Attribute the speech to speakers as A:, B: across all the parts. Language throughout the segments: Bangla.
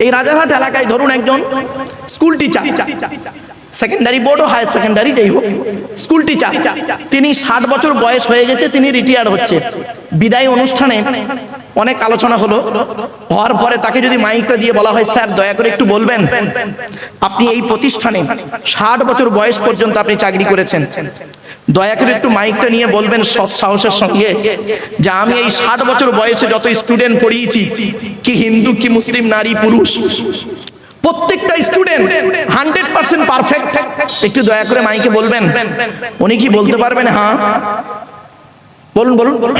A: এই রাজারহাট এলাকায় ধরুন একজন স্কুল টিচার, সেকেন্ডারি বোর্ড ও হায়ার সেকেন্ডারি যাই হোক, স্কুল টিচার, তিনি 60 বছর বয়স হয়ে গেছে, তিনি রিটায়ার হচ্ছে। বিদায় অনুষ্ঠানে অনেক আলোচনা হলো, হওয়ার পরে তাকে যদি মাইকটা দিয়ে বলা হয়, স্যার দয়া করে একটু বলবেন আপনি এই প্রতিষ্ঠানে 60 বছর বয়স পর্যন্ত আপনি চাকরি করেছেন, দয়া করে একটু মাইকটা নিয়ে বলবেন সৎ সাহসের সঙ্গে যে আমি এই 60 বছর বয়সে যত স্টুডেন্ট পড়িয়েছি, কি হিন্দু কি মুসলিম নারী পুরুষ, প্রত্যেকটা স্টুডেন্ট 100% পারফেক্ট, একটু দয়া করে মাইকে বলবেন। উনি কি বলতে পারবেন? হ্যাঁ বলুন বলুন বলুন।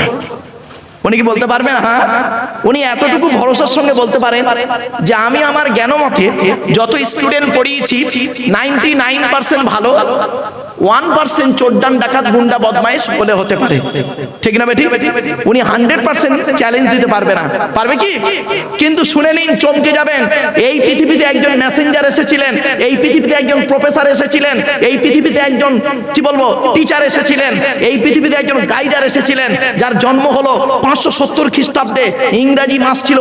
A: উনি কি বলতে পারবেন? হ্যাঁ। উনি এতটুকু ভরসার সঙ্গে বলতে পারেন যে আমি আমার জ্ঞান মতে যত স্টুডেন্ট পড়িয়েছি 99% ভালো, 1% চোরডান ডাকাত গুন্ডা বদমাইশ বলে হতে পারে, ঠিক না বেঠিক? উনি 100% চ্যালেঞ্জ দিতে পারবে না, পারবে কি? কিন্তু শুনে নিন, চমকে যাবেন, এই পৃথিবীতে একজন মেসেঞ্জার এসেছিলেন, এই পৃথিবীতে একজন প্রফেসর এসেছিলেন, এই পৃথিবীতে একজন কি বলবো টিচার এসেছিলেন, এই পৃথিবীতে একজন গাইডার এসেছিলেন, যার জন্ম হলো 570 খ্রিস্টাব্দে, ইংরাজি মাস ছিল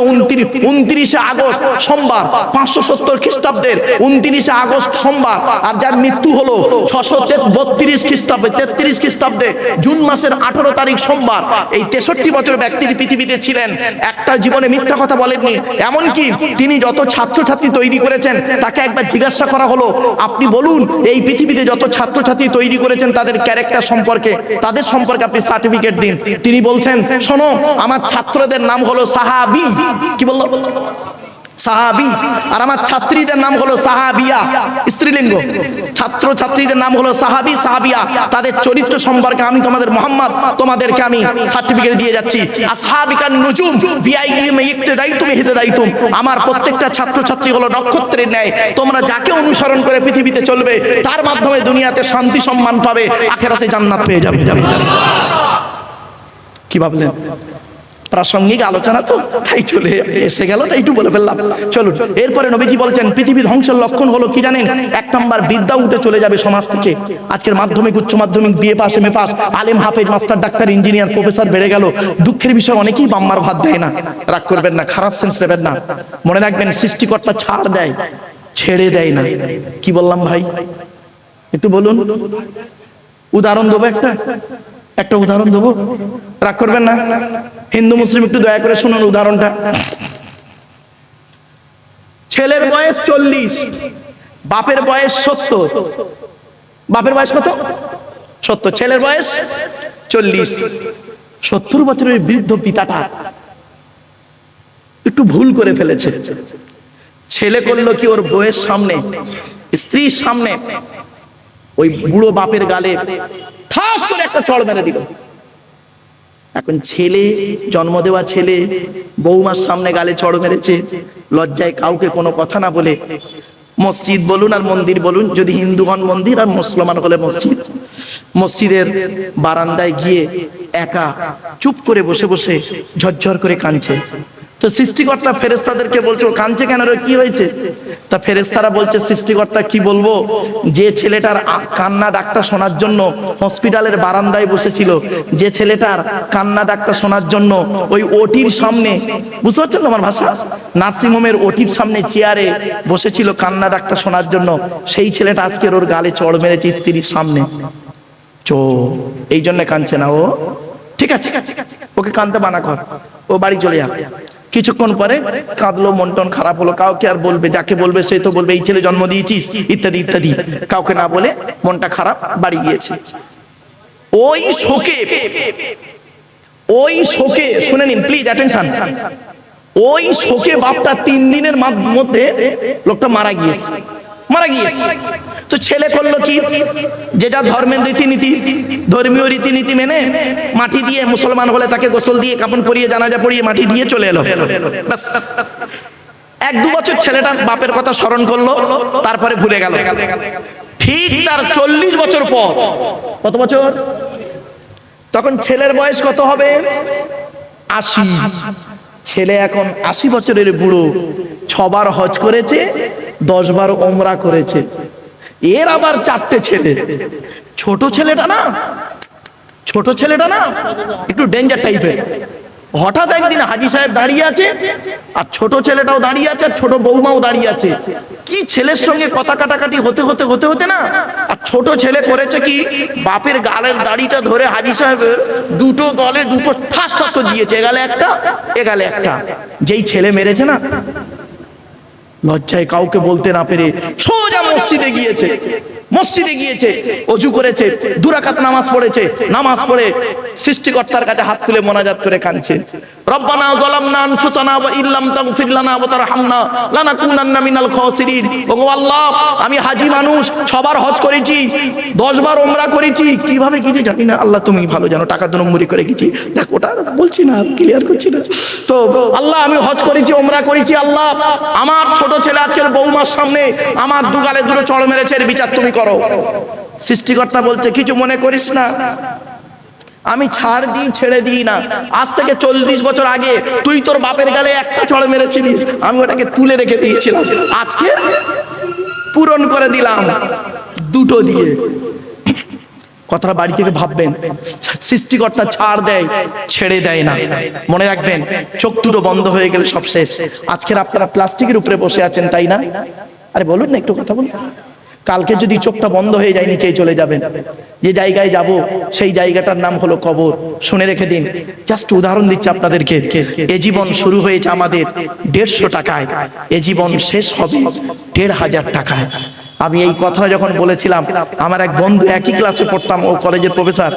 A: 29শে আগস্ট সোমবার, 570 খ্রিস্টাব্দের 29শে আগস্ট সোমবার, আর যার মৃত্যু হলো 632 খ্রিস্টাব্দে 33 খ্রিস্টাব্দে জুন মাসের 18 তারিখ সোমবার। এই 63 বছর ব্যক্তির পৃথিবীতে ছিলেন, একটা জীবনে মিথ্যা কথা বলেননি। এমনকি তিনি যত ছাত্রছাত্রী তৈরি করেছেন, তাকে একবার জিজ্ঞাসা করা হলো, আপনি বলুন এই পৃথিবীতে যত ছাত্রছাত্রী তৈরি করেছেন তাদের ক্যারেক্টার সম্পর্কে, তাদের সম্পর্কে আপনি সার্টিফিকেট দিন। তিনি বলছেন, শোনো আমার ছাত্রদের নাম হলো সাহাবী, কি বললো সাহাবী, আর আমার ছাত্রীদের নাম হলো সাহাবিয়া, স্ত্রীলিঙ্গ, ছাত্র ছাত্রীদের নাম হলো সাহাবী সাহাবিয়া, তাদের চরিত্র সম্পর্কে আমি তোমাদের মুহাম্মদ তোমাদেরকে আমি সার্টিফিকেট দিয়ে যাচ্ছি। আসহাবিকান নুজুম বিআইহিম ইক্তদাইতুম ইহতাদাইতুম, আমার প্রত্যেকটা ছাত্র ছাত্রী হলো নক্ষত্রের ন্যায়, তোমরা যাকে অনুসরণ করে পৃথিবীতে চলবে তার মাধ্যমে দুনিয়াতে শান্তি সম্মান পাবে, আখিরাতে জান্নাত পেয়ে যাবে। কি ভাবলেন? প্রাসঙ্গিক আলোচনা তো, তাই চলে এসে গেল, তাই একটু বলে ফেললাম। চলুন, এরপরে নবীজি বলছেন পৃথিবী ধ্বংসের লক্ষণ হলো কি জানেন? 1 নাম্বার, বিদ্যা উঠে চলে যাবে সমাজ থেকে। আজকের মাধ্যমিক উচ্চ মাধ্যমিক বিএ পাস এমএ পাস, আলেম হাফেজ মাস্টার ডাক্তার ইঞ্জিনিয়ার প্রফেসর বেড়ে গেল। দুঃখের বিষয় অনেকেই বাম্মার ভাত দেয় না, রাগ করবেন না, খারাপ সেন্স নেবেন না, মনে রাখবেন সৃষ্টিকর্তা ছাড় দেয়, ছেড়ে দেয় না। কি বললাম ভাই একটু বলুন, উদাহরণ দেবো একটা উদাহরণ দেবো, রাগ করবেন না, হিন্দু মুসলিম একটু দয়া করে শুনুন উদাহরণটা। ছেলের বয়স 40, বাপের বয়স 70, বাপের বয়স কত? 70, ছেলের বয়স 40। 70 বছরের বৃদ্ধ পিতাটা একটু ভুল করে ফেলেছে। ছেলে করলো কি, ওর বউয়ের সামনে, স্ত্রীর সামনে ওই বুড়ো বাপের গালে ঠাস করে একটা চড় মেরে দিল। এখন ছেলে, জন্ম দেওয়া ছেলে বৌমার সামনে গালে চড় মেরেছে, লজ্জায় কাউকে কোনো কথা না বলে, মসজিদ বলুন আর মন্দির বলুন, যদি হিন্দু হন মন্দির আর মুসলমান হলে মসজিদ, মসজিদের বারান্দায় গিয়ে একা চুপ করে বসে বসে ঝরঝর করে কাঁদছে। তো সৃষ্টিকর্তা ফেরেশতাদেরকে বলছো কাঁদছে কেন রে, কি হয়েছে? তা ফেরেশতারা বলছে, সৃষ্টিকর্তা কি বলবো, যে ছেলেটার কান্না ডাকটা শোনার জন্য হসপিটালের বারান্দায় বসেছিল, যে ছেলেটার কান্না ডাকটা শোনার জন্য ওই ওটির সামনে, বুঝতে পারছেন আমার ভাষা, নার্সিংহোমের ওটির সামনে চেয়ারে বসেছিল কান্না ডাকটা শোনার জন্য, সেই ছেলেটা আজকের ওর গালে চড় মেরেছে স্ত্রীর সামনে। এই জন্য কাঁদছে না ও, ঠিক আছে ওকে কাঁদতে মানা কর, ও বাড়ি চলে যাবে। কিছুক্ষণ পরে কাঁদলো, মন টন খারাপ হলো, কাউকে আর বলবে, যাকে বলবে সে তো বলবে এই ছেলে জন্ম দিয়েছিস ইত্যাদি ইত্যাদি, কাউকে না বলে মনটা খারাপ, বাড়ি গিয়েছে। ওই শোকে শুনে নিন প্লিজ অ্যাটেনশন, ওই শোকে বাপটা 3 দিনের মধ্যে লোকটা মারা গিয়েছে। তো ছেলে করলো কি, যে যা ধর্মের রীতিনীতি, ধর্মীয় রীতিনীতি মেনে মাটি দিয়ে, মুসলমান হলে তাকে গোসল দিয়ে কাফন পরিয়ে জানাজা পড়িয়ে মাটি দিয়ে চলে এলো। 1-2 বছর ছেলেটা বাপের কথা স্মরণ করলো, তারপরে ভুলে গেল। ঠিক তার 40 বছর পর, কত বছর? তখন ছেলের বয়স কত হবে? 80। ছেলে এখন 80 বছরের বুড়ো, 6 বার হজ করেছে, 10 বার ওমরা করেছে, এর আবার 4টে ছেলে। ছোট ছেলেটা না একটু ডেঞ্জার টাইপের, হঠাৎ একদিন হাজী সাহেব দাঁড়িয়ে আছে, আর ছোট ছেলেটাও দাঁড়িয়ে আছে, আর ছোট বৌমাও দাঁড়িয়ে আছে। কি ছেলের সঙ্গে কথা কাটাকাটি হতে হতে হতে হতে না, আর ছোট ছেলে করেছে কি, বাপের গালের দাড়িটা ধরে হাজী সাহেবের দুটো গলে দুটো ঠাস ঠাস করে দিয়েছে, এগালে একটা এগালে একটা। যেই ছেলে মেরেছে না, লজ্জায় কাউকে বলতে না পেরে সোজা মসজিদে গিয়েছে। মসজিদে গিয়েছে, অজু করেছে, 2 রাকাত নামাজ পড়েছে, নামাজ পড়ে সৃষ্টিকর্তার কাছে হাত তুলে মোনাজাত করে কাঁদছে, রব্বানা যালামনা আনফুসানা ওয়া ইল্লাম তাগফির লানা ওয়া তারহামনা লানাকুনান্না মিনাল খাসিরিন। ওগো আল্লাহ, আমি হাজী মানুষ, 6 বার হজ করেছি, 10 বার ওমরা করেছি, কিভাবে কিছু জানি না, আল্লাহ তুমি ভালো জানো, টাকা দুনম্বরি করে গেছি, দেখ ওটা বলছি না, ক্লিয়ার করছি না। তো আল্লাহ, আমি হজ করেছি, ওমরা করেছি, আল্লাহ আমার ছোট ছেলে আজকের বৌমার সামনে আমার দুগালে দুটো চড় মেরেছে, এর বিচার তুমি করো। সৃষ্টিকর্তা বলছে, কিছু মনে করিস না, আমি ছাড় দিই, ছেড়ে দিই না। আজ থেকে 40 বছর আগে তুই তোর বাপের গালে একটা চড় মেরেছিলিস, আমি ওটাকে তুলে রেখে দিয়েছিলাম, আজকে পূরণ করে দিলাম 2টো দিয়ে। কথাটা বাড়ি থেকে ভাববেন, সৃষ্টিকর্তা ছাড় দেয়, ছেড়ে দেয় না। মনে রাখবেন, চোখ দুটো বন্ধ হয়ে গেলে সব শেষ। আজকের আপনারা প্লাস্টিকের উপরে বসে আছেন, তাই না? আরে বলুন না, একটু কথা বলুন। কালকে যদি চোখটা বন্ধ হয়ে যায়, নিচেই চলে যাবেন। যে জায়গায় যাব সেই জায়গাটার নাম হলো কবর। শুনে রেখে দিন, জাস্ট উদাহরণ দিচ্ছি আপনাদেরকে। এ জীবন শুরু হয়েছে আমাদের 150 টাকায়, এ জীবন শেষ হবে 1500 টাকায়। আমি এই কথাটা যখন বলেছিলাম, আমার এক বন্ধু, একই ক্লাসে পড়তাম, ও কলেজের প্রফেসর,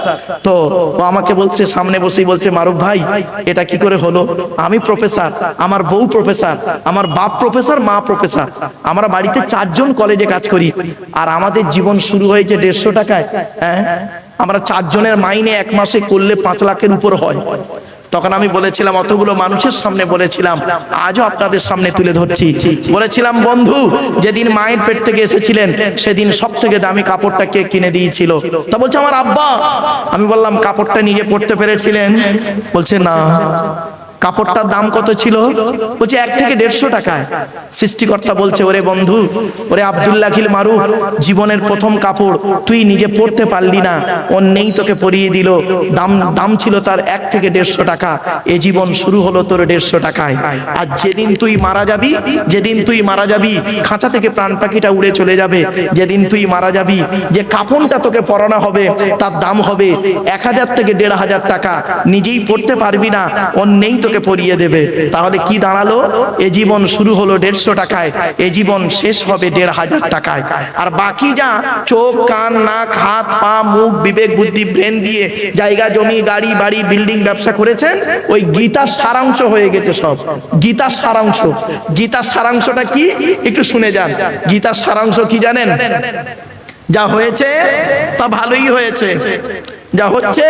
A: তো ও আমাকে বলছে, সামনে বসেই বলছে, মারুফ ভাই এটা কি করে হলো? আমি প্রফেসর, আমার বউ প্রফেসর, আমার বাপ প্রফেসর, মা প্রফেসর, আমরা বাড়িতে 4 জন কলেজে কাজ করি, আর আমাদের জীবন শুরু হয়েছে 150 টাকায়। হ্যাঁ, আমরা 4 জনের মাইনে 1 মাসে করলে 5 লাখের উপর হয়। তখন আমি বলেছিলাম, অতগুলো মানুষের সামনে বলেছিলাম, আজও আপনাদের সামনে তুলে ধরছি, বলেছিলাম, বন্ধু যেদিন মায়ের পেট থেকে এসেছিলেন সেদিন সব থেকে দামি কাপড়টা কে কিনে দিয়েছিল? তা বলছে, আমার আব্বা। আমি বললাম, কাপড়টা নিজে পরতে পেরেছিলেন? বলছে না। কাপড়টার দাম কত ছিল? বলছে 1 থেকে 150 টাকায়। সৃষ্টিকর্তা বলছে, ওরে বন্ধু, ওরে আব্দুল্লাহিল মারুফ, জীবনের প্রথম কাপড় তুই নিজে পরতে পারলি না, অন্যেই তোকে পরিয়ে দিল, দাম ছিল তার 1 থেকে 150 টাকা। এ জীবন শুরু হলো তোর 150 টাকায়। আর যেদিন তুই মারা যাবি, যেদিন তুই মারা যাবি, খাঁচা থেকে প্রাণ পাখিটা উড়ে চলে যাবে, যেদিন তুই মারা যাবি, যে কাফনটা তোকে পরানো হবে তার দাম হবে 1000 থেকে 1500 টাকা। নিজেই পড়তে পারবি না, অন্যেই তোকে পরিয়ে দেবে। তাহলে কি দাঁড়ালো? এ জীবন শুরু হলো 150 টাকায়, এ জীবন শেষ হবে 1500 টাকায়। আর বাকি যা চোখ, কান, নাক, হাত, পা, মুখ, বিবেক, বুদ্ধি, ব্রেন দিয়ে জায়গা, জমি, গাড়ি, বাড়ি, বিল্ডিং, ব্যবসা করেছেন, ওই গীতার সারাংশ হয়ে গেছে সব। গীতার সারাংশ। গীতার সারাংশটা কি একটু শুনে যান। গীতার সারাংশ কি জানেন? যা হয়েছে তা ভালোই হয়েছে, যা হচ্ছে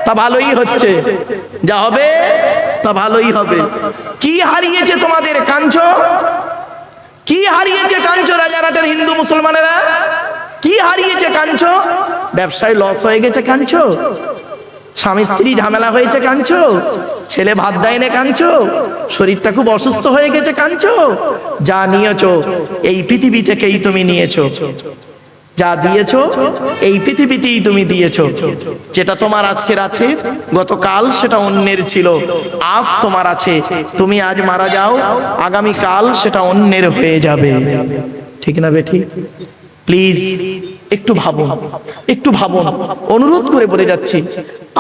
A: তা ভালোই হচ্ছে, যা হবে তা ভালোই হবে। কি হারিয়েছে তোমাদের? কাঁদছো? কি হারিয়েছে? কাঁদছো রাজারহাটের হিন্দু মুসলমানেরা? কি হারিয়েছে? কাঁদছো? ব্যবসায় লস হয়ে গেছে, কাঁদছো? স্বামী স্ত্রী ঝামেলা হয়েছে, কাঁদছো? ছেলে ভাত দেয় না, কাঁদছো? শরীরটা খুব অসুস্থ হয়ে গেছে, কাঁদছো? যা নিয়েছো এই পৃথিবী থেকেই তুমি নিয়েছো, যা দিয়েছো এই পৃথিবীতেই তুমি দিয়েছো। যেটা তোমার আজকের আছে, গতকাল সেটা অন্যের ছিল, আজ তোমার আছে। তুমি আজ মারা যাও, আগামী কাল সেটা অন্যের হয়ে যাবে। ঠিক না বেঠি? প্লিজ একটু ভাবুন, একটু ভাবুন। অনুরোধ করে বলে যাচ্ছি,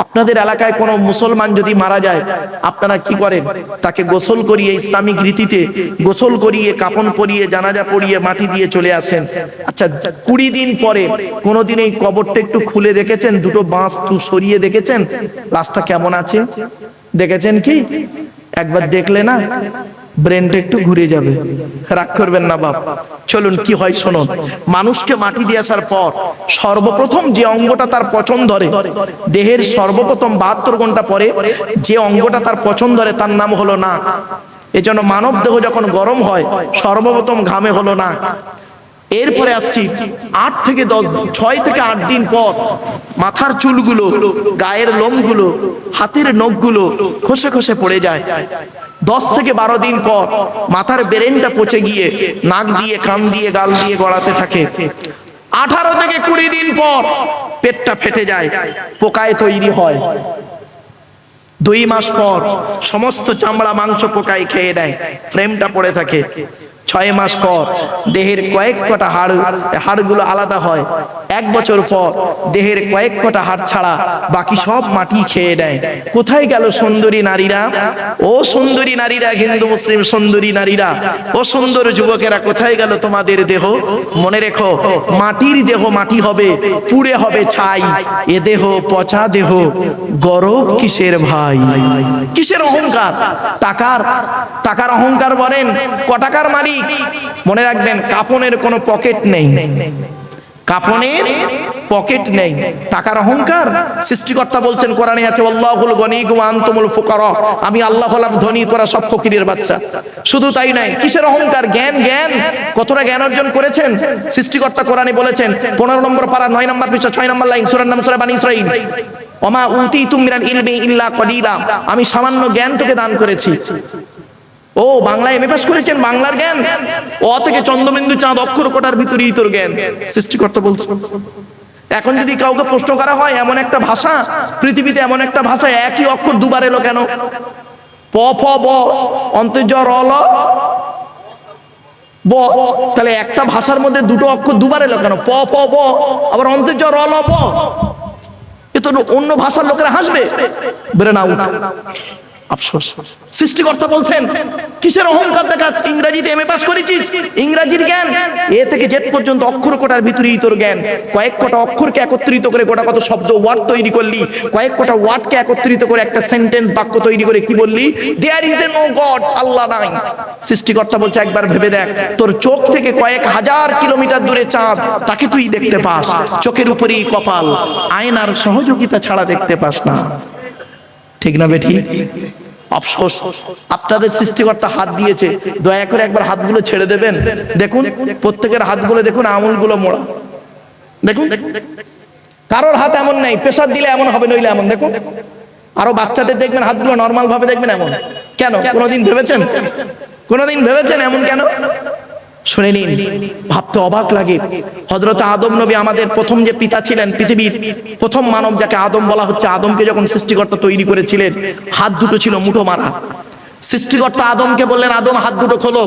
A: আপনাদের এলাকায় কোনো মুসলমান যদি মারা যায়, আপনারা কি করেন? তাকে গোসল করিয়ে, ইসলামিক রীতিতে গোসল করিয়ে, কাফন পরিয়ে, জানাজা পরিয়ে, মাটি দিয়ে চলে আসেন। আচ্ছা, 20 দিন পরে কোনোদিন এই কবরটা একটু খুলে দেখেছেন? 2টো বাঁশ সরিয়ে দেখেছেন লাশটা কেমন আছে? দেখেছেন কি? একবার দেখলে না ব্রেনটা একটু ঘুরে যাবে। রাগ করবেন না বাপ, চলুন কি হয় শুনুন। মানুষকে মাটি দিয়ে আসার পর সর্বপ্রথম যে অঙ্গটা তার পছন্দ ধরে, দেহের সর্বপ্রথম 72 ঘন্টা পরে যে অঙ্গটা তার পছন্দ ধরে, তার নাম হলো নাক। এজন্য মানব দেহ যখন গরম হয় সর্বপ্রথম ঘামে হলো নাক। এরপরে আসছি 6 থেকে 8 দিন পর মাথার চুলগুলো, গায়ের লোমগুলো, হাতের নখগুলো খসে খসে পড়ে যায়। 10 থেকে 12 দিন পর মাথার ব্রেনটা পচে গিয়ে নাক দিয়ে, কান দিয়ে, গাল দিয়ে গড়াতে থাকে। 18 থেকে 20 দিন পর পেটটা ফেটে যায়, পোকায় তৈরি হয়। 2 মাস পর সমস্ত চামড়া মাংস পোকায় খেয়ে নেয়, ফ্রেমটা পড়ে থাকে। 6 মাস পর দেহের কয়েক কটা হাড়গুলো আলাদা হয়। 1 বছর পর দেহের কয়েক কটা হাড় ছাড়া বাকি সব মাটি খেয়ে নেয়। কোথায় গেল সুন্দরী নারীরা? ও সুন্দরী নারীরা, হিন্দু মুসলিম সুন্দরী নারীরা, ও সুন্দর যুবকেরা, কোথায় গেল তোমাদের দেহ? মনে রেখো, মাটির দেহ মাটি হবে, পুড়ে হবে ছাই। এ দেহ পচা দেহ, গরব কিসের ভাই? কিসের অহংকার? টাকার অহংকার বলেন। ক টাকার মালিক? মনে রাখবেন, কাফনের কোনো পকেট নেই, কাফনের পকেট নেই। টাকার অহংকার? সৃষ্টিকর্তা বলছেন কোরআনে আছে, আল্লাহুল গনি ওয়া আনতুমুল ফুকারা, আমি আল্লাহ হলাম ধনী, তোরা সব ফকিরের বাচ্চা। শুধু তাই নয়, কিসের অহংকার? জ্ঞান। কতটা জ্ঞান অর্জন করেছেন? সৃষ্টিকর্তা কোরআনে বলেছেন, 15 নম্বর পারা 9 নম্বর পৃষ্ঠা 6 নম্বর লাইন, সূরার নাম সূরা বানী ইসরাঈল, ওমা উতিতুম মিনাল ইলমি ইল্লা কলিলা, আমি সামান্য জ্ঞান তোকে দান করেছি। ও বাংলায় এমএ পাস করেছেন, বাংলার জ্ঞান? অ থেকে চন্দ্রবিন্দু চাঁদ অক্ষর কোটার ভিতরেই তোর জ্ঞান। সৃষ্টিকর্তা বলছেন। এখন যদি কাউকে প্রশ্ন করা হয়, এমন একটা ভাষা পৃথিবীতে, এমন একটা ভাষা একই অক্ষর দুবার এলো কেন? প ফ ব অন্তর্জ র ল ব, তাহলে একটা ভাষার মধ্যে দুটো অক্ষর দুবার এলো কেন? প ফ ব আবার অন্তর্জ র ল ব। এ তো অন্য ভাষার লোকেরা হাসবে, বেরে না উঠা আফসোস। সৃষ্টিকর্তা বলছেন, কিসের অহংকার দেখাস? ইংরেজিতে এমএ পাস করেছিস, ইংরেজির জ্ঞান এ থেকে জেড পর্যন্ত অক্ষর কোটার ভিতরেই তোর জ্ঞান। কয়েক কটা অক্ষরকে একত্রিত করে গোটা কত শব্দ ওয়ার্ড তৈরি করলি, কয়েক কটা ওয়ার্ডকে একত্রিত করে একটা সেন্টেন্স বাক্য তৈরি করে কি বললি? There is a no god, Allah নাই। সৃষ্টিকর্তা বলছে, একবার ভেবে দেখ, তোর চোখ থেকে কয়েক হাজার কিলোমিটার দূরে চাঁদ, তাকে তুই দেখতে পাস, চোখের উপরেই কপাল, আয়নার সহযোগিতা ছাড়া দেখতে পাস না। ঠিক না বেঠিক? আফসোস, আপনাদের সৃষ্টিকর্তা হাত দিয়েছে, দয়া করে একবার হাতগুলো ছেড়ে দেবেন। দেখুন প্রত্যেকের হাতগুলো দেখুন, আঙুলগুলো মোড়া। দেখুন কারোর হাত এমন নেই, প্রেসার দিলে এমন হবে, নইলে এমন। দেখুন আরো বাচ্চাদের দেখবেন হাতগুলো নরমাল ভাবে দেখবেন এমন। কেন? কোনোদিন ভেবেছেন? কোনোদিন ভেবেছেন এমন কেন? শুনে নিন, ভাবতে অবাক লাগে। হযরত আদম নবী আমাদের প্রথম যে পিতা ছিলেন, পৃথিবীর প্রথম মানব যাকে আদম বলা হচ্ছে, আদমকে যখন সৃষ্টিকর্তা তৈরি করেছিলেন, হাত দুটো ছিল মুঠো মারা। সৃষ্টিকর্তা আদমকে বললেন, আদম হাত দুটো খোলো।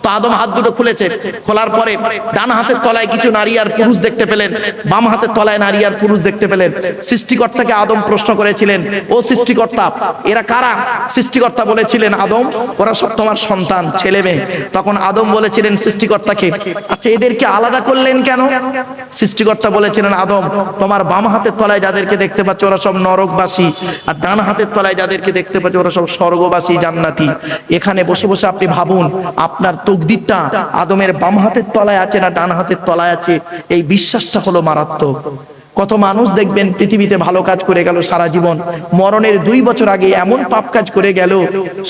A: তো আদম হাত দুটো খুলেছে। খোলার পরে ডান হাতের তলায় কিছু নারী আর পুরুষ দেখতে পেলেন, বাম হাতের তলায় নারী আর পুরুষ দেখতে পেলেন। সৃষ্টিকর্তাকে আদম প্রশ্ন করেছিলেন, ও সৃষ্টিকর্তা, এরা কারা? সৃষ্টিকর্তা বলেছিলেন, আদম, ওরা সব তোমার সন্তান, ছেলে মেয়ে। তখন আদম বলেছিলেন সৃষ্টিকর্তাকে, আচ্ছা এদেরকে আলাদা করলেন কেন? সৃষ্টিকর্তা বলেছিলেন, আদম, তোমার বাম হাতের তলায় যাদেরকে দেখতে পাচ্ছ ওরা সব নরকবাসী, আর ডান হাতের তলায় যাদেরকে দেখতে পাচ্ছ ওরা সব স্বর্গবাসী, জান্নাতি। এখানে বসে বসে আপনি ভাবুন, আপনার তকদিরটা আদমের বাম হাতের তলায় আছে না ডান হাতের তলায় আছে, এই বিশ্বাসটা হলো মারাত্মক। কত মানুষ দেখবেন পৃথিবীতে ভালো কাজ করে গেল সারা জীবন, মরণের 2 বছর আগে এমন পাপ কাজ করে গেল,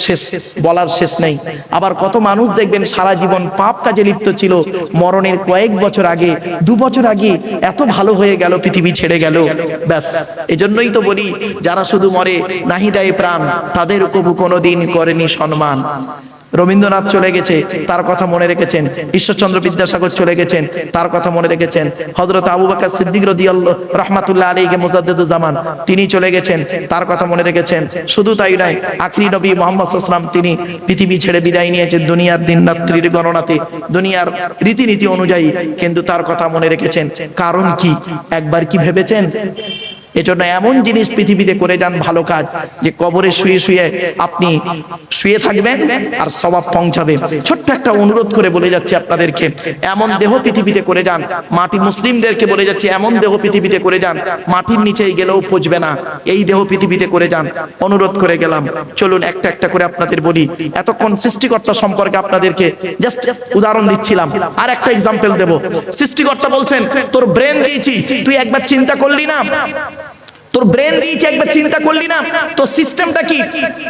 A: শেষ বলার শেষ নেই। আবার কত মানুষ দেখবেন সারা জীবন পাপ কাজে লিপ্ত ছিল, মরণের কয়েক বছর আগে, 2 বছর আগে এত ভালো হয়ে গেল, পৃথিবী ছেড়ে গেল। ব্যাস, এজন্যই তো বলি, যারা শুধু মরে নাহি দেয় প্রাণ, তাদের কবু কোনোদিন করেনি সম্মান। রবীন্দ্রনাথ চলে গেছে, তার কথা মনে রেখেছেন। ঈশ্বরচন্দ্র বিদ্যাসাগর চলে গেছেন, তার কথা মনে রেখেছেন। হযরত আবু বকর সিদ্দিক রাদিয়াল্লাহু রাহমাতুল্লাহ আলাইহি মুজাদ্দিদুজ জামান, তিনি চলে গেছেন, তার কথা মনে রেখেছেন। শুধু তাই নয়, আখিরি নবী মুহাম্মদ সাল্লাল্লাহু আলাইহি ওয়াসাল্লাম, তিনি পৃথিবী ছেড়ে বিদায় নিয়েছেন দুনিয়ার দিন রাত্রির গণনাতে, দুনিয়ার রীতিনীতি অনুযায়ী, কিন্তু তার কথা মনে রেখেছেন। কারণ কি? একবার কি ভেবেছেন? এজন্য এমন জিনিস পৃথিবীতে করে যান, ভালো কাজ, যে কবরে শুয়ে শুয়ে আপনি শুয়ে থাকবেন আর সওয়াব পৌঁছাবে। ছোট্ট একটা অনুরোধ করে বলে যাচ্ছি আপনাদেরকে, এমন দেহ পৃথিবীতে করে যান, মাটি মুসলিমদেরকে বলে যাচ্ছি, এমন দেহ পৃথিবীতে করে যান, মাটির নিচেই গেলেও পচবে না, এই দেহ পৃথিবীতে করে যান। অনুরোধ করে গেলাম। চলুন একটা একটা করে আপনাদের বলি। এতক্ষণ সৃষ্টিকর্তা সম্পর্কে আপনাদেরকে জাস্ট উদাহরণ দিচ্ছিলাম, আর একটা এক্সাম্পল দেব। সৃষ্টিকর্তা বলছেন, তোর ব্রেন দিয়েছি, তুই একবার চিন্তা করলি না? তোর ব্রেন দিয়েছে, একবার চিন্তা করলি না তোর সিস্টেমটা কি?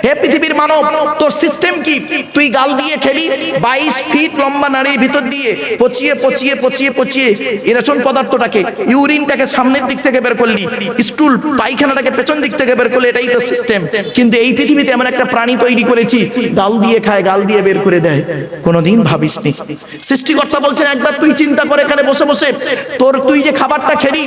A: হে পৃথিবীর মানব, তোর সিস্টেম কি? তুই গাল দিয়ে খেলি, 22 ফিট লম্বা নাড়ির ভিতর দিয়ে পচিয়ে পচিয়ে পচিয়ে পচিয়ে ইরেশন পদার্থটাকে, ইউরিনটাকে সামনের দিক থেকে বের করলি, স্টুল পায়খানাটাকে পেছন দিক থেকে বের করলি, এটাই তো সিস্টেম। কিন্তু এই পৃথিবীতে এমন একটা প্রাণী তৈরি করেছি, গাল দিয়ে খায়, গাল দিয়ে বের করে দেয়। কোনোদিন ভাবিসনি? সৃষ্টিকর্তা বলছেন, একবার তুই চিন্তা করে এখানে বসে বসে, তুই যে খাবারটা খেলি,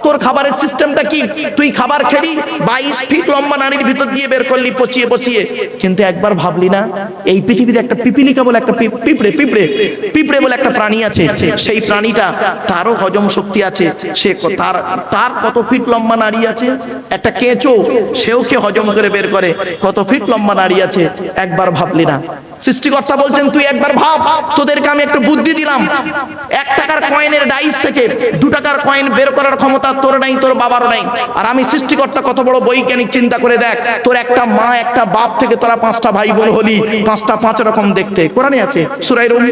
A: তোর খাবারের সিস্টেমটা কি? তুই খাবার খেলি, 22 ফিট লম্বা নারীর ভিতর দিয়ে বের করলি পচিয়ে পচিয়ে। কিন্তু একবার ভাবলি না এই পৃথিবীতে একটা পিপিলিকা বলে একটা পিঁপড়ে বলে একটা প্রাণী আছে, সেই প্রাণীটা তারও হজম শক্তি আছে, সে তার কত ফিট লম্বা নাড়ি আছে। একটা কেঁচো, সেও কে হজম করে বের করে, কত ফিট লম্বা নাড়ি আছে। একবার ভাবলি না? সৃষ্টিকর্তা বলছেন তুই একবার ভাব, তোদেরকে আমি একটা বুদ্ধি দিলাম, 1 টাকার কয়েনের ডাইস থেকে 2 টাকার কয়েন বের করার ক্ষমতা তোর নাই, তোর বাবারও নাই। আর আমি সৃষ্টিকর্তা কত বড় বৈজ্ঞানিক, চিন্তা করে দেখ, তোর একটা মা একটা বাপ থেকে তোরা 5টা ভাই বোন হলি, 5টা 5 রকম দেখতে, কোরআনে আছে সূরা রুম,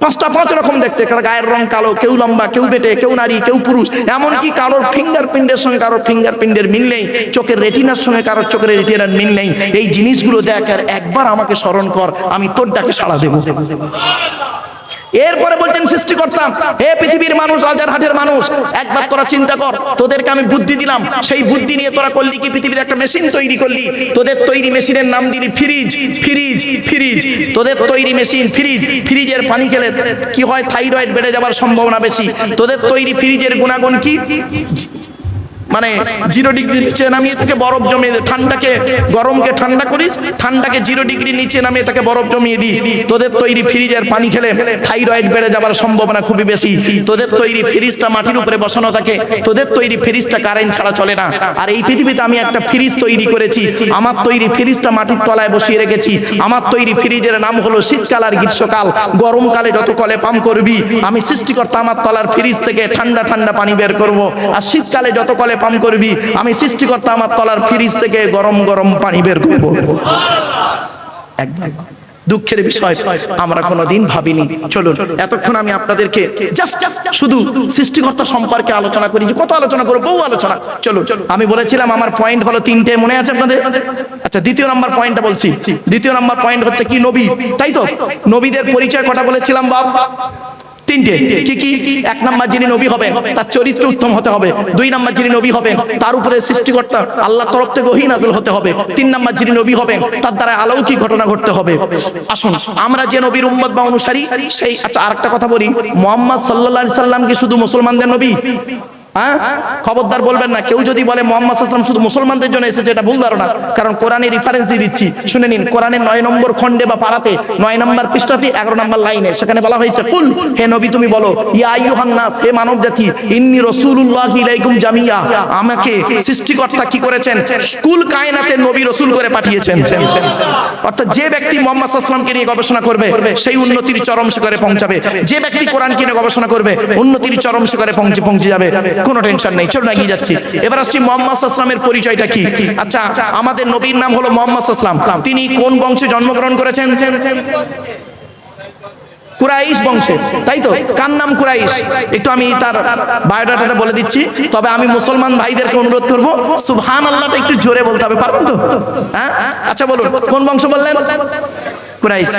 A: 5টা 5 রকম দেখতে, কারণ গায়ের রং কালো, কেউ লম্বা, কেউ বেটে, কেউ নারী, কেউ পুরুষ। এমনকি কারোর ফিঙ্গারপ্রিন্টের সঙ্গে কারোর ফিঙ্গারপ্রিন্টের মিল নেই, চোখের রেটিনার সঙ্গে কারোর চোখের রেটিনার মিল নেই। এই জিনিসগুলো দেখ আর একবার আমাকে স্মরণ কর, আমি তোর ডাকে সাড়া দেব। এরপরে বলছেন সৃষ্টিকর্তা, হে পৃথিবীর মানুষ, রাজারহাটের মানুষ, একবার তোরা চিন্তা কর, তোদেরকে আমি বুদ্ধি দিলাম, সেই বুদ্ধি নিয়ে তোরা করলি কি, পৃথিবীতে একটা মেশিন তৈরি করলি। তোদের তৈরি মেশিনের নাম দিলি ফ্রিজ। ফ্রিজ ফ্রিজ তোদের তৈরি মেশিন ফ্রিজ। ফ্রিজের পানি খেলে কি হয়? থাইরয়েড বেড়ে যাওয়ার সম্ভাবনা বেশি। তোদের তৈরি ফ্রিজের গুণাগুণ কি? মানে 0 ডিগ্রি নিচে নামিয়ে তাকে বরফ জমিয়ে দে, ঠান্ডাকে গরমকে ঠান্ডা করিস, ঠান্ডাকে 0 ডিগ্রি নিচে নামিয়ে তাকে বরফ জমিয়ে দিস। তোদের তৈরি ফ্রিজের পানি খেলে থাইরয়েড বেড়ে যাবার সম্ভাবনা খুবই বেশি। তোদের তৈরি ফ্রিজটা মাটির উপরে বসানো থাকে, তোদের তৈরি ফ্রিজটা কারেন্ট ছাড়া চলে না। আর এই পৃথিবীতে আমি একটা ফ্রিজ তৈরি করেছি, আমার তৈরি ফ্রিজটা মাটির তলায় বসিয়ে রেখেছি। আমার তৈরি ফ্রিজের নাম হলো শীতকাল আর গ্রীষ্মকাল। গরমকালে যত কলে পাম্প করবি, আমি সৃষ্টিকর্তা আমার তলার ফ্রিজ থেকে ঠান্ডা ঠান্ডা পানি বের করব। আর শীতকালে যত কলে পাম্প করবি, আমি সৃষ্টিকর্তা আমার তলার ফ্রিজ থেকে গরম গরম পানি বের করব। একদম দুঃখের বিষয়, আমরা কোনোদিন ভাবিনি। চলুন এতক্ষণ আমি আপনাদেরকে জাস্ট শুধু সৃষ্টিকর্তা সম্পর্কে আলোচনা করি, কত আলোচনা করবো, বহু আলোচনা। চলুন, আমি বলেছিলাম আমার পয়েন্ট হলো 3টে, মনে আছে আপনাদের? আচ্ছা, দ্বিতীয় নাম্বার পয়েন্টটা বলছি। দ্বিতীয় নাম্বার পয়েন্ট হচ্ছে কি? নবী, তাই তো? নবীদের পরিচয় কটা বলেছিলাম বাপ? 3টে। কি কি? 1 নাম্বার, যিনি নবী হবেন তার চরিত্র উত্তম হতে হবে। 2 নাম্বার, যিনি নবী হবেন তার উপরে সৃষ্টিকর্তা আল্লাহ তরফ থেকে ওহী নাযিল হতে হবে। 3 নাম্বার, যিনি নবী হবেন তার দ্বারা অলৌকিক ঘটনা ঘটতে হবে। আসুন, আমরা যে নবীর উম্মত বা অনুসারী সেই। আচ্ছা, আরেকটা কথা বলি, মুহাম্মদ সাল্লাল্লাহু আলাইহি সাল্লাম কি শুধু মুসলমানদের নবী? হ্যাঁ, খবরদার বলবেন না। কেউ যদি বলে মুহাম্মদ সাল্লাল্লাহু আলাইহি ওয়াসাল্লাম শুধু মুসলমানদের জন্য এসেছে, এটা ভুল ধারণা। কারণ কোরআনের রেফারেন্স দিয়ে দিচ্ছি, শুনে নিন। কোরআনের 9 নম্বর খণ্ডে বা পারাতে 9 নম্বর পৃষ্ঠাতে 11 নম্বর লাইনে সেখানে বলা হয়েছে, কুল, হে নবী তুমি বলো, ইয়া আইয়ুহান নাস, হে মানব জাতি, ইন্নী রাসূলুল্লাহি ইলাইকুম জামিয়া, আমাকে সৃষ্টিকর্তা কি করেছেন? কুল কায়নাতের নবী রাসূল করে পাঠিয়েছেন। অর্থাৎ যে ব্যক্তি মুহাম্মদ সাল্লাল্লাহু আলাইহি ওয়াসাল্লামকে নিয়ে গবেষণা করবে সেই উন্নতির চরম শিখরে পৌঁছাবে। যে ব্যক্তি কোরআনকে নিয়ে গবেষণা করবে উন্নতির চরম শিখরে পৌঁছে যাবে, কোনো টেনশন নেই। চলুন এগিয়ে যাচ্ছি। এবার আসছি মুহাম্মদ সাল্লাল্লাহু আলাইহি ওয়াসাল্লামের পরিচয়টা কি। আচ্ছা, আমাদের নবীর নাম হলো মুহাম্মদ সাল্লাল্লাহু আলাইহি ওয়াসাল্লাম। তিনি কোন বংশে জন্মগ্রহণ করেছেন? কুরাইশ বংশে, তাই তো? কার নাম কুরাইশ? একটু আমি তার বায়োডাটাটা বলে দিচ্ছি, তবে আমি মুসলমান ভাইদেরকে অনুরোধ করব সুবহানাল্লাহটা একটু জোরে বলতে হবে, পারবেন তো? হ্যাঁ, আচ্ছা বলুন, কোন বংশ বললেন? কুরাইশ।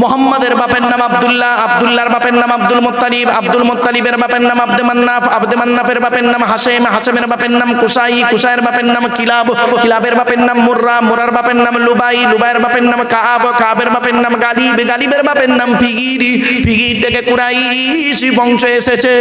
A: মুহাম্মাদের বাপের নাম আব্দুল্লাহ, আব্দুল্লাহর বাপের নাম আব্দুল মুত্তালিব, আব্দুল মুত্তালিবের বাপের নাম আব্দে মান্নাফ, আব্দে মান্নাফের বাপের নাম হাশেম, হাশেমের বাপের নাম কুসাই, কুসাইয়ের বাপের নাম কিলাব, কিলাবের বাপের নাম মুররা, মুরার বাপের নাম লুবাই, লুবাইয়ের বাপের নাম কাব, কাবের বাপের নাম গালিব, গালিবের বাপের নাম ফিগির, ফিগির থেকে কুরাইশ বংশ এসেছে।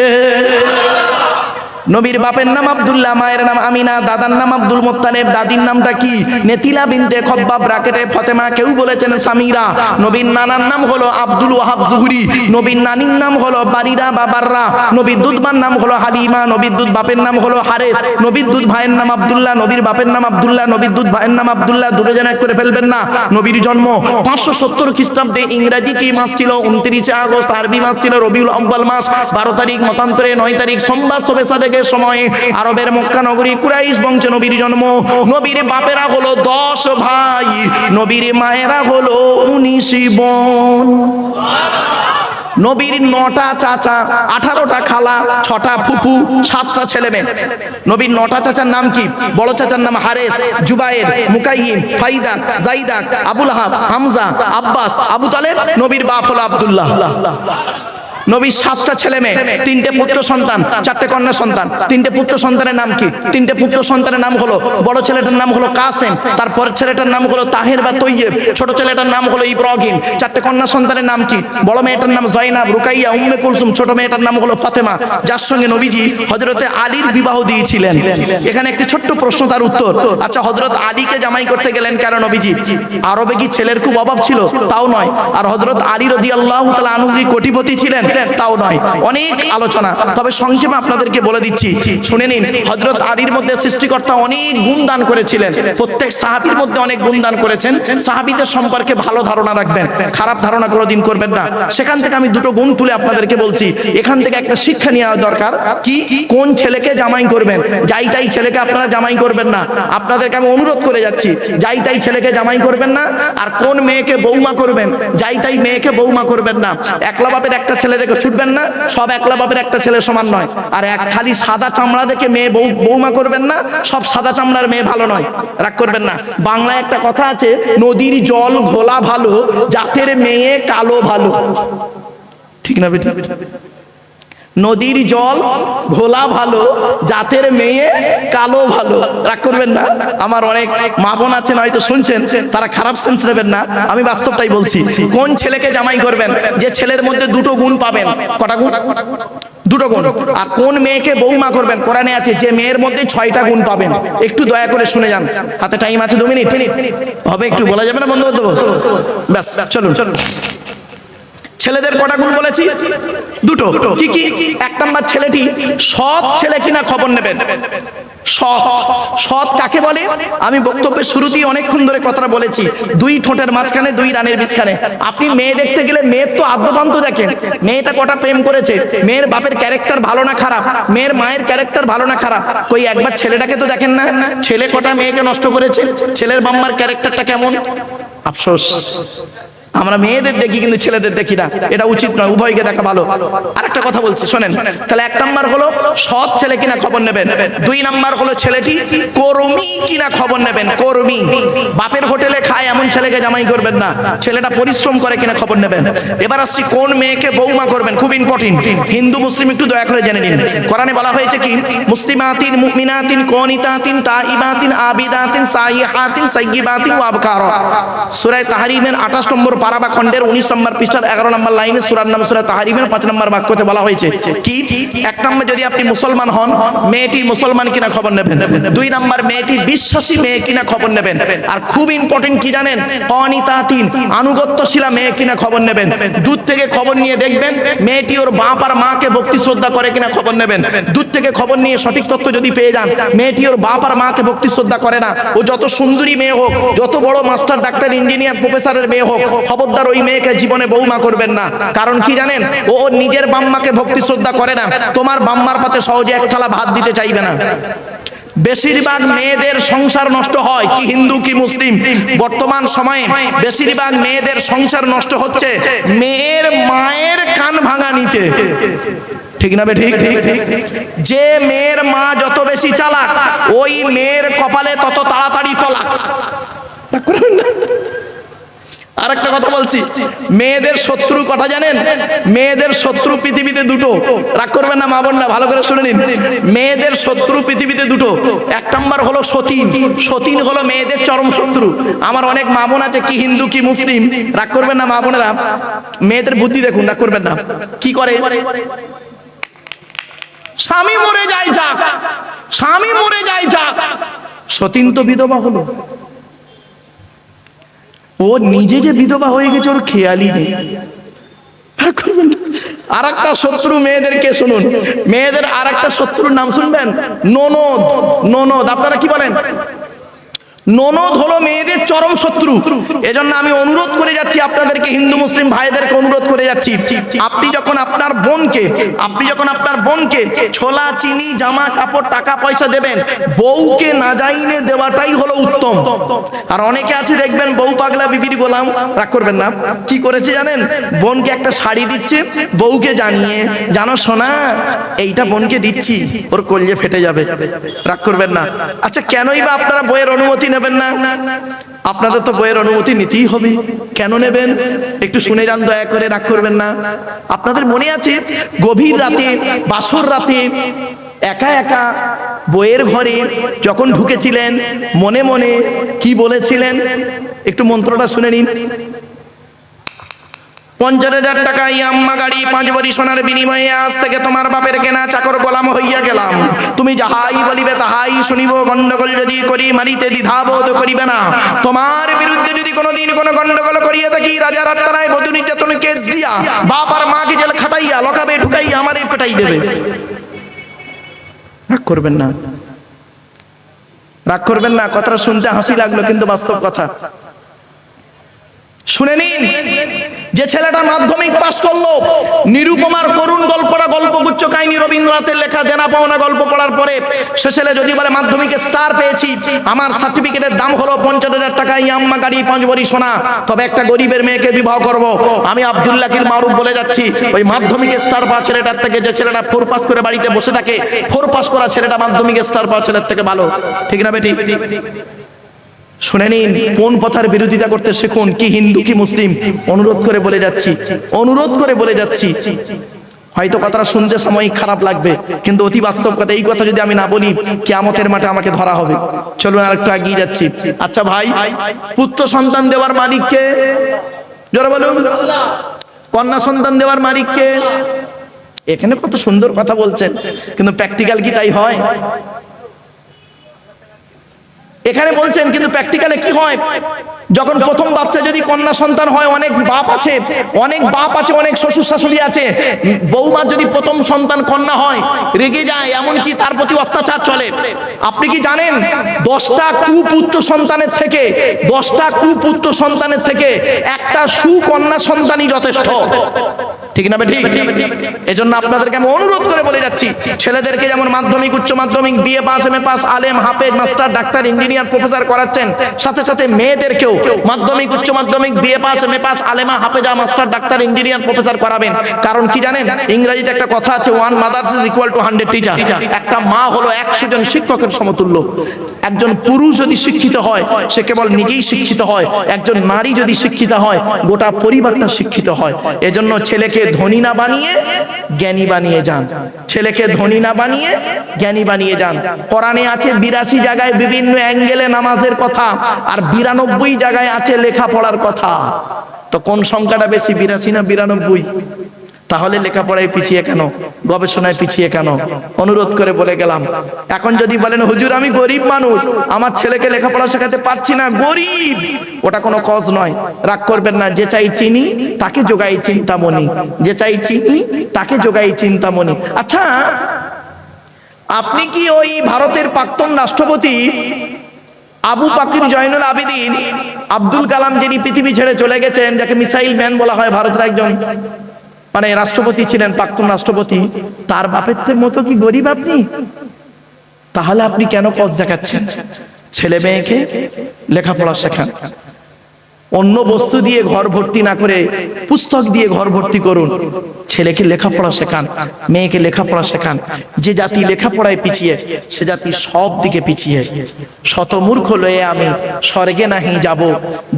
A: নবীর বাপের নাম আব্দুল্লাহ, মায়ের নাম আমিনা, দাদার নাম আব্দুল মুত্তালিব, দাদির নামটা কি? নেতিলা বিনতে খব্বাব ব্রাকেটে ফাতেমা, কেউ বলেছেন সামিরা। নবীর নানার নাম হলো আব্দুল ওয়াহাব জুহরি, নবীর নানির নাম হলো বারিরা বা বাররা, নবীর দুধবার নাম হলো হালিমা, নবীর দুধ বাপের নাম হলো হারেস, নবীর দুধ ভাইয়ের নাম আব্দুল্লাহ, নবীর বাপের নাম আব্দুল্লাহ, নবীর দুধ ভাইয়ের নাম আব্দুল্লাহ। দুটো জন এক করে ফেলবেন না। নবীর জন্ম 570 খ্রিস্টাব্দে, ইংরেজি কি মাস ছিল? 29 আগস্ট, আরবি মাস ছিল রবিউল আউয়াল মাস, 12 তারিখ, মতান্তরে 9 তারিখ সোমবার শবে সাদেকের সময় আরবের মক্কা নগরী কুরাইশ বংশে নবীর জন্ম। নবীর বাপেরা হলো 10 ভাই, নবীর মায়েরা হলো 19 বোন। নবীর 9টা চাচা, 18টা খালা, 6টা ফুফু, 7টা ছেলে মেয়ে। নবীর 9টা চাচার নাম কি? বড় চাচার নাম হারেস, জুবায়ের, মুকাইয়িম, ফাইদা, জাইদা, আবুল আহাব, হামজা, আব্বাস, আবু তালেব। নবীর বাপ হলো আব্দুল্লাহ। নবীর 7টা ছেলে মেয়ে, 3টে পুত্র সন্তান, 4টে কন্যা সন্তান। 3টে পুত্র সন্তানের নাম কি? 3টে পুত্র সন্তানের নাম হলো, বড় ছেলেটার নাম হলো কাসেম, তারপরের ছেলেটার নাম হলো তাহের বা তৈয়েব, ছোট ছেলেটার নাম হলো ইব্রাহিম। 4টে কন্যা সন্তানের নাম কি? বড় মেয়েটার নাম জয়নাব, রুকাইয়া, উম্মে কুলসুম, ছোট মেয়েটার নাম হলো ফাতেমা, যার সঙ্গে নবীজি হযরতে আলীর বিবাহ দিয়েছিলেন। এখানে একটি ছোট্ট প্রশ্ন, তার উত্তর। আচ্ছা, হযরত আলীকে জামাই করতে গেলেন কেন নবীজি? আরবে কি ছেলের খুব অভাব ছিল? তাও নয়। আর হযরত আলী রাদিয়াল্লাহু তাআলা আনহু কি কোটিপতি ছিলেন? তাও নয়। অনেক আলোচনা, তবে সংক্ষেপে আপনাদেরকে বলে দিচ্ছি, শুনে নিন। হযরত আলীর মধ্যে সৃষ্টিকর্তা অনেক গুণ দান করেছিলেন, প্রত্যেক সাহাবীর মধ্যে অনেক গুণ দান করেছেন। সাহাবীদের সম্পর্কে ভালো ধারণা রাখবেন, খারাপ ধারণা কোনোদিন করবেন না। সেখান থেকে আমি দুটো গুণ তুলে আপনাদেরকে বলছি। এখান থেকে একটা শিক্ষা নেওয়া দরকার, কি কোন ছেলেকে জামাই করবেন। যাই তাই ছেলেকে আপনারা জামাই করবেন না, আপনাদেরকে আমি অনুরোধ করে যাচ্ছি, যাই তাই ছেলেকে জামাই করবেন না। আর কোন মেয়েকে বৌমা করবেন, যাই তাই মেয়েকে বৌমা করবেন না। একলা বাপের একটা ছেলে দেখে ছুটবেন না, সব একলা বাপের একটা ছেলে সমান নয়। আর এক খালি সাদা চামড়া দেখে মেয়ে বৌমা করবেন না, সব সাদা চামড়ার মেয়ে ভালো নয়। রাগ করবেন না। বাংলায় একটা কথা আছে, নদীর জল ঘোলা ভালো, জাতের মেয়ে কালো ভালো। ঠিক না বেটা? নদীর জল ঘোলা ভালো, জাতের মেয়ে কালো ভালো। রাগ করবেন না। আমার অনেক মা বোন আছেন হয়তো শুনছেন, তারা খারাপ সেন্স নেবেন না, আমি বাস্তবটাই বলছি। কোন ছেলেকে জামাই করবেন, যে ছেলের মধ্যে দুটো গুণ পাবেন। কটা গুণ? দুটো গুণ। আর কোন মেয়েকে বৌমা করবেন, কোরআনে আছে যে মেয়ের মধ্যে 6টা গুণ পাবেন। একটু দয়া করে শুনে যান, হাতে টাইম আছে 2 মিনিট হবে, একটু বলা যাবে না বন্ধু? ব্যাস চলুন। ছেলেদের কটা গুণ বলেছি? দুটো। কি কি? 1 নাম্বার, ছেলেটি সৎ ছেলে কিনা খবর নেবেন। সৎ কাকে বলে? আমি বক্তব্যের শুরুতেই অনেকক্ষণ ধরে কথাটা বলেছি, 2 ঠোঁটের মাঝখানে 2 রানের মাঝখানে। আপনি মেয়ে দেখতে গেলে মেয়ের তো আদ্যপান্ত দেখেন, মেয়েটা কটা প্রেম করেছে, মেয়ের বাপের ক্যারেক্টার ভালো না খারাপ, মেয়ের মায়ের ক্যারেক্টার ভালো না খারাপ। কই একবার ছেলেটাকে তো দেখেন না, ছেলে কটা মেয়েকে নষ্ট করেছে, ছেলের বাম্মার ক্যারেক্টারটা কেমন। আফসোস, আমরা মেয়েদের দেখি কিন্তু ছেলেদের দেখি না, এটা উচিত নয়, উভয়কে দেখা ভালো। আরেকটা কথা বলছি শোনেন, তাহলে 1 নাম্বার হলো সৎ ছেলে কিনা খবর নেবেন। 2 নাম্বার হলো ছেলেটি কর্মী কিনা খবর নেবেন। কর্মী, বাপের হোটেলে খায় এমন ছেলেকে জামাই করবেন না, ছেলেটা পরিশ্রম করে কিনা খবর নেবেন। এবার আসছি কোন মেয়েকে বৌমা করবেন, খুব ইম্পর্টেন্ট। হিন্দু মুসলিম একটু দয়া করে জেনে নিন। কোরআনে বলা হয়েছে কি, মুসলিমাতিন মুমিনাতিন কনিতাতিন তাইবাতিন আবিদাতিন সাইহাতিন সাইয়্যিবাতিন ওয়া আবকারা। সূরা তাহরিমের 28 নম্বর পারা বা খণ্ডের 19 নম্বর পৃষ্ঠার 11 নম্বর লাইনে সূরার নাম সূরা তাহরিমের 5 নম্বর বাক্যতে বলা হয়েছে কি, 1 নম্বর যদি আপনি মুসলমান হন, মেয়েটি মুসলমান কিনা খবর নেবেন। 2 নম্বর, মেয়েটি বিশ্বাসী মেয়ে কিনা খবর নেবেন। আর খুব ইম্পর্টেন্ট কি জানেন, কনিতাতিন, আনুগত্যশীলা মেয়ে কিনা খবর নেবেন। দূর থেকে খবর নিয়ে দেখবেন মেয়েটি ওর বাপ আর মাকে ভক্তি শ্রদ্ধা করে কিনা খবর নেবেন। দূর থেকে খবর নিয়ে সঠিক তথ্য যদি পেয়ে যান মেয়েটি ওর বাপ আর মাকে ভক্তি শ্রদ্ধা করে না, ও যত সুন্দরী মেয়ে হোক, যত বড় মাস্টার ডাক্তার ইঞ্জিনিয়ার প্রফেসরের মেয়ে হোক, খবরদার ওই মেয়েকে জীবনে বৌমা করবেন না। কারণ কি জানেন, ও ওর নিজের বাম্মাকে ভক্তি শ্রদ্ধা করে না, তোমার বাম্মার পাতে সহজে 1 থালা ভাত দিতে চাইবে না। বেশিরভাগ মেয়েদের সংসার নষ্ট হয়, কি হিন্দু কি মুসলিম, বর্তমান সময়ে বেশিরভাগ মেয়েদের সংসার নষ্ট হচ্ছে মেয়ের মায়ের কান ভাঙা নিতে। ঠিক না বে ঠিক? যে মেয়ের মা যত বেশি চালাক, ওই মেয়ের কপালে তত তাড়াতাড়ি তলাক। আর একটা কথা বলছি, মেয়েদের শত্রু কথা জানেন? মেয়েদের শত্রু পৃথিবীতে দুটো। রাগ করবেন না মা বোন, না ভালো করে শুনে নিন। মেয়েদের শত্রু পৃথিবীতে দুটো। 1 নম্বর হলো সতীন। সতীন হলো মেয়েদের চরম শত্রু। আমার অনেক মা বোন আছে, কি হিন্দু কি মুসলিম, রাগ করবেন না মা বোনেরা, মেয়েদের বুদ্ধি দেখুন, রাগ করবেন না। কি করে, স্বামী মরে যায় যাক, স্বামী মরে যায় যাক, সতীন তো বিধবা হলো, ও নিজে যে বিধবা হয়ে গেছে ওর খেয়ালই নেই। আর একটা শত্রু মেয়েদেরকে শুনুন, মেয়েদের আর একটা শত্রুর নাম শুনবেন, ননদ। ননদ, আপনারা কি বলেন? ননদ হলো মেয়েদের চরম শত্রু। এজন্য আমি অনুরোধ করে যাচ্ছি আপনাদেরকে, হিন্দু মুসলিম ভাইদেরকে অনুরোধ করে যাচ্ছি, আপনি যখন আপনার বোনকে ছোলা চিনি জামা কাপড় টাকা পয়সা দেবেন, বউকে না যাইনে দেওয়াটাই হলো উত্তম। আর অনেকে আছে দেখবেন বউ পাগলা বিবির গোলাম। রাগ করবেন না, কি করেছে জানেন, বোনকে একটা শাড়ি দিচ্ছে, বউকে জানিয়ে, জানো সোনা এইটা বোনকে দিচ্ছি, ওর কলজে ফেটে যাবে। রাগ করবেন না। আচ্ছা কেনই বা আপনারা বইয়ের অনুমতি নেবেন না? আপনাদের তো বইয়ের অনুমতি নিতেই হবে। কেন নেবেন একটু শুনে যান দয়া করে, রাগ করবেন না। আপনাদের মনে আছে গভীর রাতে, বাসর রাতে একা একা বইয়ের ঘরে যখন ঢুকেছিলেন, মনে মনে কি বলেছিলেন? একটু মন্ত্রটা শুনে নিন। 50,000 টাকা ইয়াম্মা গাড়ি 5 ভরি সোনার বিনিময়ে আজ থেকে তোমার বাপের কেনা চাকর গোলাম হইয়া গেলাম। তুমি যাহাই বলিবে তাহাই শুনিব। গন্ডগোল যদি করি মারিতে দ্বিধাবোধ করিবে না। তোমার বিরুদ্ধে যদি কোনোদিন কোনো গন্ডগোল করিয়া থাকি, রাজার আত্মারায় বধূ নির্যাতন কেস দিয়া বাপ আর মাকে জেল খাটাইয়া লকাবে ঢুকাইয়া আমারে পেটাই দেবে। রাগ করবেন না, রাগ করবেন না। কথাটা শুনতে হাসি লাগলো কিন্তু বাস্তব কথা। শুনে নিন, যে ছেলেটা মাধ্যমিক পাশ করলো, নিরুপমার করুণ গল্পটা গল্পগুচ্ছ কাহিনী রবীন্দ্রনাথের লেখা দেনা পাওনা গল্প পড়ার পরে সে ছেলে যদি বলে মাধ্যমিকে স্টার পেয়েছি, আমার সার্টিফিকেটের দাম হলো 50,000 টাকা, ইয়াম্মা গাড়ি 5 ভরি সোনা, তবে একটা গরিবের মেয়েকে বিবাহ করব, আমি আব্দুল্লাহ কির মারুফ বলে যাচ্ছি, ওই মাধ্যমিকে স্টার পাওয়া ছেলেটার থেকে যে ছেলেটা 4 পাস করে বাড়িতে বসে থাকে, 4 পাস করা ছেলেটা মাধ্যমিকে স্টার পাওয়া ছেলের থেকে ভালো। ঠিক না বেটি? শুনে নিন, কোন কথার বিরোধিতা করতে শিখুন, কি হিন্দু কি মুসলিম। অনুরোধ করে বলে যাচ্ছি, অনুরোধ করে বলে যাচ্ছি। হয়তো কথাটা শুনতে সাময়িক খারাপ লাগবে, কিন্তু অতি বাস্তব কথা। এই কথা যদি আমি না বলি, কিয়ামতের মাঠে আমাকে ধরা হবে। চলুন আর একটু এগিয়ে যাচ্ছি। আচ্ছা ভাই, পুত্র সন্তান দেওয়ার মালিক কে? জোরে বলুন। কন্যা সন্তান দেওয়ার মালিক কে? এখানে কত সুন্দর কথা বলছেন, কিন্তু প্র্যাকটিক্যাল কি তাই হয়? এখানে বলছেন, কিন্তু প্র্যাকটিক্যালে কি হয়? যখন প্রথম বাচ্চা যদি কন্যা সন্তান হয়, অনেক বাপ আছে, অনেক বাপ আছে, অনেক শ্বশুর শাশুড়ি আছে। বৌমার যদি প্রথম সন্তান কন্যা হয়, রেগে যায়, এমনকি তার প্রতি অত্যাচার চলে। আপনি কি জানেন 10টা কুপুত্র সন্তানের থেকে, 10টা কুপুত্র সন্তানের থেকে একটা সুকন্যা সন্তানই যথেষ্ট। ঠিক না বেঠিক? এজন্য আপনাদেরকে আমি অনুরোধ করে বলে যাচ্ছি, ছেলেদেরকে যেমন মাধ্যমিক, উচ্চ মাধ্যমিক, বিএ পাস, এমএ পাস, আলেম, হাফেজ, মাস্টার, ডাক্তার, ইঞ্জিনিয়ার, প্রফেসর করাচ্ছেন, সাথে সাথে মেয়েদেরকেও মাধ্যমিক, উচ্চ মাধ্যমিক, BA pass, MA pass, আলেমা, হাফেজা, master, doctor, engineer, professor করাবেন। কারণ কি জানেন? ইংরেজিতে একটা কথা আছে, 1 mother's is equal to 100 teacher. একটা মা হলো 100 জন শিক্ষকের সমতুল্য। একজন পুরুষ যদি শিক্ষিত হয়, সে কেবল নিজেই শিক্ষিত হয়। একজন নারী যদি শিক্ষিত হয়, গোটা পরিবারটা শিক্ষিত হয়। এজন্য ছেলেকে ধনী না বানিয়ে জ্ঞানী বানিয়ে যান। ছেলেকে ধনী না বানিয়ে জ্ঞানী বানিয়ে যান। কোরআনে আছে 82 জায়গায় বিভিন্ন অ্যাঙ্গেলে নামাজের কথা, আর 92 জায়গায় আছে লেখাপড়ার কথা। তো কোন সংখ্যাটা বেশি, 82 না 92? তাহলে লেখাপড়ায় পিছিয়ে কেন, গবেষণায় পিছিয়ে কেন? অনুরোধ করে বলে গেলাম। এখন যদি বলেন হুজুর আমি গরিব মানুষ, আমার ছেলেকে লেখাপড়া শেখাতে পারছি না, গরিব, ওটা কোনো কজ নয়। রাগ করবেন না। যে চাই চিনি তাকে যোগাই চিন্তামণি, যে চাই চিনি তাকে যোগাই চিন্তামণি। আচ্ছা, আপনি কি ওই ভারতের প্রাক্তন রাষ্ট্রপতি আবু বাকির জয়নুল আবেদিন আব্দুল কালাম, যিনি পৃথিবী ছেড়ে চলে গেছেন, যাকে মিসাইল ম্যান বলা হয়, ভারতের একজন মানে রাষ্ট্রপতি ছিলেন, প্রাক্তন রাষ্ট্রপতি, তার বাপের মতো কি গরিব আপনি? তাহলে আপনি কেন পথ দেখাচ্ছেন? ছেলে মেয়েকে লেখাপড়া শেখান। অন্য বস্তু দিয়ে ঘর ভর্তি না করে পুস্তক দিয়ে ঘর ভর্তি করুন। ছেলেকে লেখাপড়া শেখান, মেয়েকে লেখাপড়া শেখান। যে জাতি লেখাপড়ায় পিছিয়ে, সে জাতি সব দিকে পিছিয়ে। শত মূর্খ লয়ে আমি স্বর্গে নাহি যাব,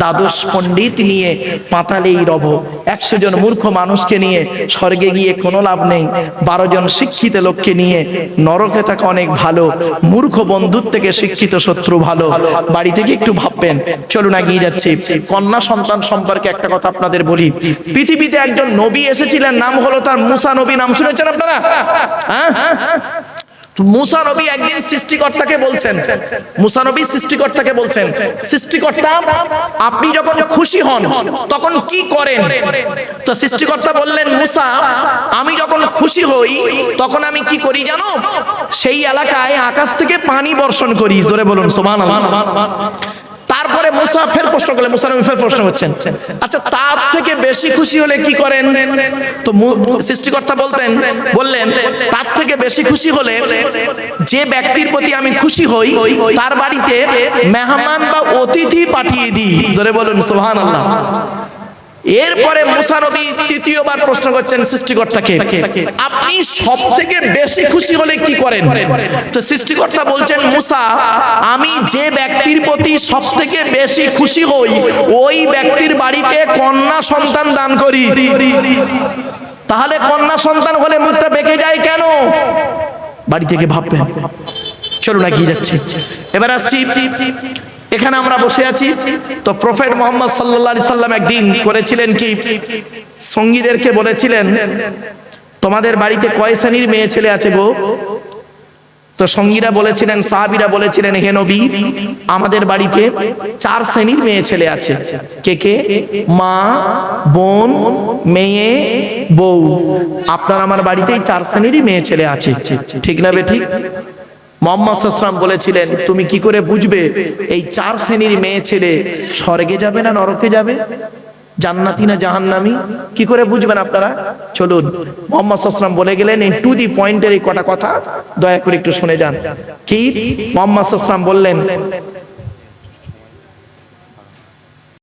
A: দ্বাদশ পণ্ডিত নিয়ে পাতালেই রব। 100 জন মূর্খ মানুষকে নিয়ে স্বর্গে গিয়ে কোনো লাভ নেই। 12 জন শিক্ষিত লোককে নিয়ে নরকে থাকা অনেক ভালো। মূর্খ বন্ধুর থেকে শিক্ষিত শত্রু ভালো। বাড়ি থেকে একটু ভাববেন। চলুন এগিয়ে যাচ্ছি। কন্যা সন্তান সম্পর্কে একটা কথা আপনাদের বলি। পৃথিবীতে একজন নবী এসেছিলেন, নাম হলো তার মুসা নবী। নাম শুনেছেন আপনারা? হ্যাঁ, মুসা নবী একদিন সৃষ্টিকর্তাকে বলছেন, মুসা নবী সৃষ্টিকর্তাকে বলছেন, সৃষ্টিকর্তা আপনি যখন খুশি হন তখন কি করেন? তো সৃষ্টিকর্তা বললেন, মুসা আমি যখন খুশি হই তখন আমি কি করি জানো? সেই এলাকায় আকাশ থেকে পানি বর্ষণ করি। জোরে বলুন সুবহানাল্লাহ। তারপরে মুসা ফের প্রশ্ন করলেন, মুসা নবী ফের প্রশ্ন করছেন, আচ্ছা তার থেকে বেশি খুশি হলে কি করেন? তো সৃষ্টিকর্তা বললেন, তার থেকে বেশি খুশি হলে যে ব্যক্তির প্রতি আমি খুশি হই তার বাড়িতে মেহমান বা অতিথি পাঠিয়ে দিই। জোরে বলুন সুবহানাল্লাহ। এরপরে মুসা নবী তৃতীয়বার প্রশ্ন করছেন সৃষ্টিকর্তাকে, আপনি সব থেকে বেশি খুশি হলে কি করেন? তো সৃষ্টিকর্তা বলছেন, মুসা, আমি যে ব্যক্তির প্রতি সব থেকে বেশি খুশি হই ওই ব্যক্তির বাড়িতে কন্যা সন্তান দান করি। তাহলে কন্যা সন্তান হলে মুখটা বেঁকে যায় কেন? বাড়ি থেকে ভাববেন। চলুন এগিয়ে যাচ্ছি। এবার আসছি, এখানে আমরা বসে আছি তো প্রফেট মুহাম্মদ সাল্লাল্লাহু আলাইহি সাল্লাম একদিন করেছিলেন কি, সঙ্গীদেরকে বলেছিলেন, তোমাদের বাড়িতে কয় শ্রেণীর মেয়ে ছেলে আছে গো? তো সঙ্গীরা বলেছিলেন, সাহাবীরা বলেছিলেন, হে নবী, আমাদের বাড়িতে 4 শ্রেণীর মেয়ে ছেলে আছে। কে কে? মা, বোন, মেয়ে, বউ। আপনার আমার বাড়িতেই 4 শ্রেণীরই মেয়ে ছেলে আছে, ঠিক না বেঠিক? মুহাম্মদ সাল্লাল্লাহু আলাইহি ওয়াসাল্লাম বলেছিলেন, তুমি কি করে বুঝবে এই 4 শ্রেণীর মেয়ে ছেলে স্বর্গে যাবে না নরকে যাবে, জান্নাতি না জাহান্নামী? কি করে বুঝবেন আপনারা? চলুন, মুহাম্মদ সাল্লাল্লাহু আলাইহি ওয়াসাল্লাম বলে গেলেন এই টু দি পয়েন্টের এই কটা কথা দয়া করে একটু শুনে যান। কি মুহাম্মদ সাল্লাল্লাহু আলাইহি ওয়াসাল্লাম বললেন,